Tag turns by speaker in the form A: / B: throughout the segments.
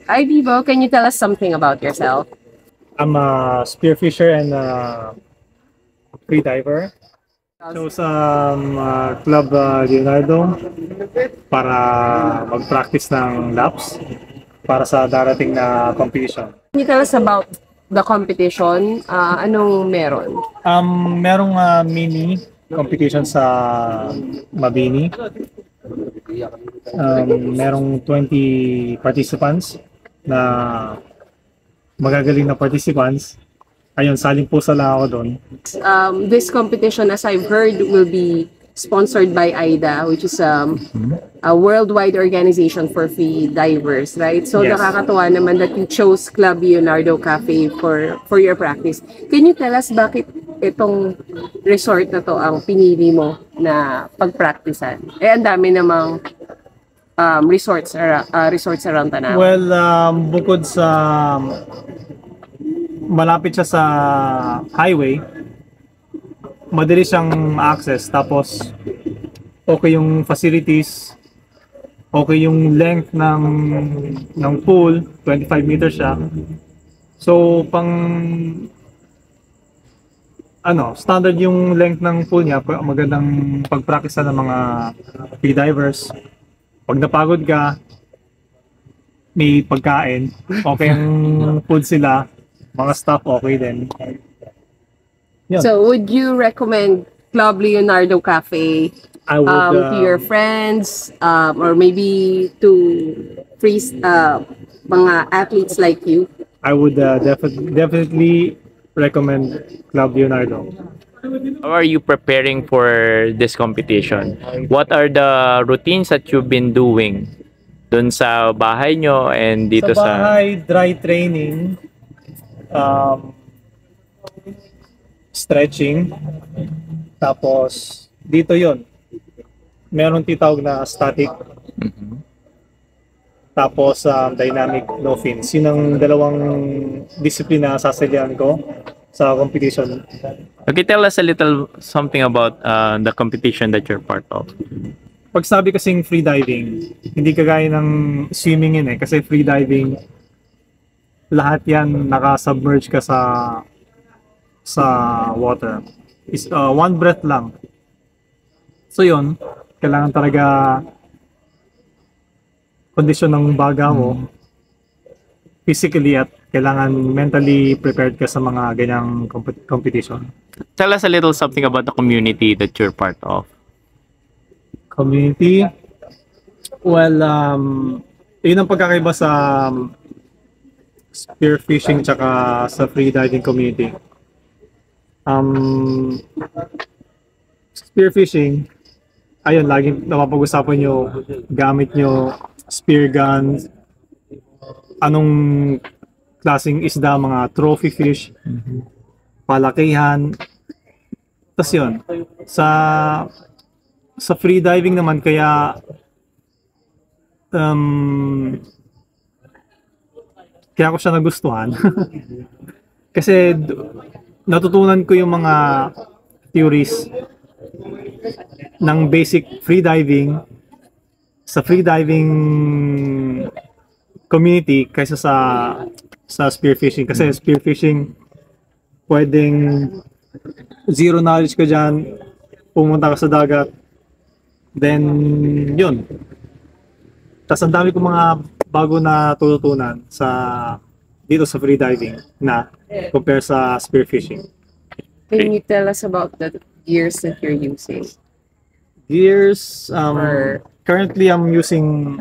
A: Hi, Vivo. Can you tell us something about yourself?
B: I'm a spearfisher and a free diver. Chose Club Leonardo para mag-practice ng laps para sa darating na competition.
A: Can you tell us about the competition? Anong meron?
B: Merong mini competition sa Mabini. Merong 20 participants na magagaling na participants. Ayun, saling pusa lang ako doon.
A: This competition, as I've heard, will be sponsored by AIDA, which is a worldwide organization for free divers, right? So
B: Yes.
A: nakakatuwa naman that you chose Club Leonardo Cafe for your practice. Can you tell us bakit itong resort na to ang pinili mo na pagpracticean? Ang dami namang resorts around Tanawan.
B: Well, bukod sa malapit siya sa highway, madali siyang access, tapos okay yung facilities, okay yung length ng pool, 25 meters siya. So standard yung length ng pool niya, magandang pag-practice ng mga free divers. Pag napagod ka, may pagkain, okay yung food sila, mga staff okay din. Yun.
A: So would you recommend Club Leonardo Cafe
B: I would
A: to your friends or maybe to free mga athletes like you?
B: I would definitely recommend Club Leonardo.
C: How are you preparing for this competition? What are the routines that you've been doing dun sa bahay nyo and dito
B: Sa bahay, dry training, stretching, tapos dito yon meron titawag na static, tapos dynamic no fins. Yun ang dalawang disiplina na sasalihan ko sa competition.
C: Okay, tell us a little something about the competition that you're part of.
B: Pag sabi kasing free diving, hindi kagaya ng swimming yun kasi free diving, lahat yan naka-submerge ka sa water. Is one breath lang. So yun, kailangan talaga kondisyon ng baga mo physically at kailangan mentally prepared ka sa mga ganyang competition.
C: Tell us a little something about the community that you're part of.
B: Community? Well, yun ang pagkakaiba sa spearfishing tsaka sa freediving community. Spearfishing, ayun, laging napapag-usapan nyo, gamit nyo spear guns, anong klaseng isda, mga trophy fish, palakihan. Tapos yun, sa free diving naman, kaya ko siya nagustuhan. Kasi natutunan ko yung mga theories ng basic free diving sa free diving community kaysa sa spearfishing. Kasi spearfishing, pwedeng zero knowledge ka dyan, pumunta ka sa dagat, then yun. Tapos ang dami kong mga bago na tututunan dito sa free diving na compare sa spearfishing.
A: Can you tell us about the gears that you're using?
B: Gears, currently I'm using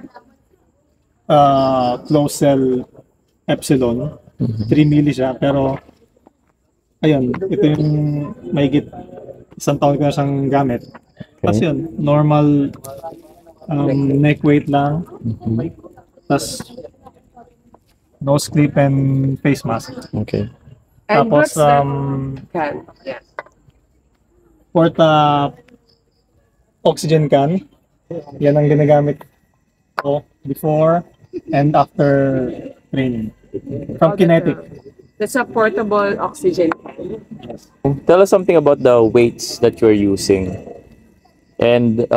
B: closed cell Epsilon, 3 milli siya, pero ayun, ito yung mahigit isang taon ko na siyang gamit. Tapos yun, normal neck weight lang, tapos nose clip and face mask.
C: Okay.
A: And
B: Tapos
A: what's the can? Yeah.
B: Porta oxygen can, yan ang ginagamit ko before and after training. From Kinetic.
A: That's a portable oxygen can.
C: Tell us something about the weights that you're using. And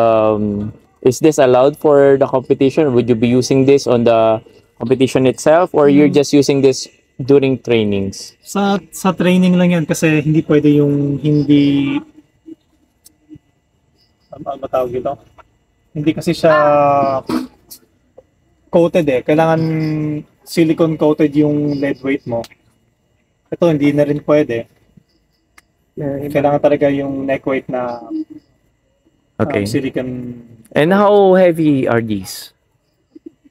C: is this allowed for the competition? Would you be using this on the competition itself, or you're just using this during trainings?
B: Sa training lang yan kasi hindi pwede yung hindi ano ba tawag ito? Hindi kasi siya coated eh. Kailangan silicone coated yung lead weight mo. Ito hindi na rin pwede. Kailangan talaga yung neck weight na
C: Okay.
B: silicone.
C: And how heavy are these?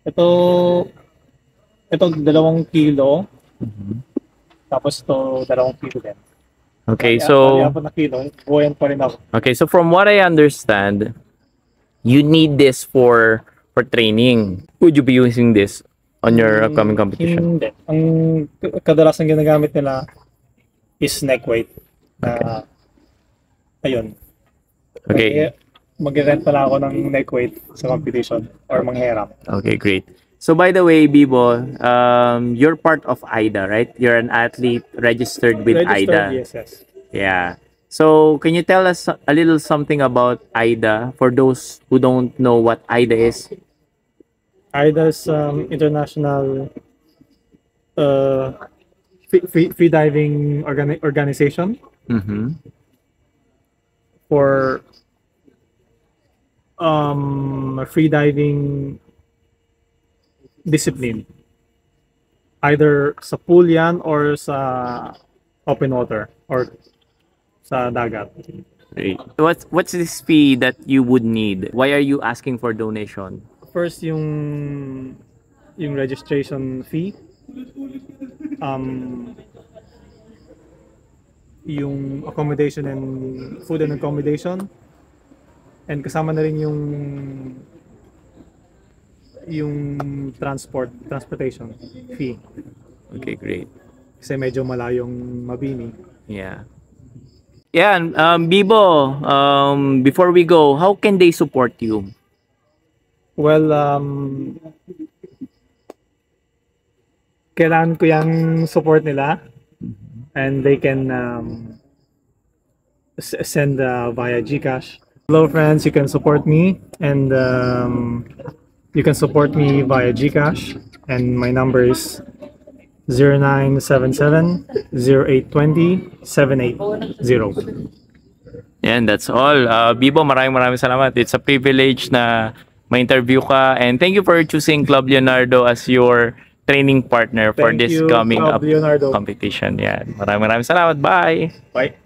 B: Ito 2 kilo. Tapos ito 2 kilo din.
C: Okay,
B: Bali,
C: so
B: 4 na kilo. Buoyant pa rin ako.
C: okay, so from what I understand, you need this for training. Would you be using this on your upcoming competition?
B: Hindi. Ang kadalasan ginagamit nila is neck weight. Ayun.
C: Okay.
B: Mag-rent pala ako ng neck weight sa competition or manghiram.
C: Okay, great. So by the way, Bibo, you're part of AIDA, right? You're an athlete registered with AIDA.
B: Yes.
C: Yeah. So can you tell us a little something about AIDA for those who don't know what AIDA is?
B: AIDA is international free diving organization
C: Mm-hmm.
B: for free diving discipline. Either sa pool yan or sa open water or sa dagat.
C: Great. What's this fee that you would need? Why are you asking for donation?
B: First yung registration fee, yung accommodation and food and accommodation, and kasama na rin yung transportation fee
C: Okay, great.
B: kasi medyo malayong Mabini.
C: Yeah. Yeah, and, Bibo, before we go, how can they support you?
B: Well, kailangan ko yung support nila, and they can send via GCash. Hello friends, you can support me, and you can support me via GCash, and my number is 0977-0820-780.
C: And that's all. Bibo, maraming salamat. It's a privilege na ma-interview ka, and thank you for choosing Club Leonardo as your training partner for
B: Thank
C: this
B: you,
C: coming
B: Club
C: up
B: Leonardo.
C: competition. Yeah. Maraming salamat. Bye.
B: Bye.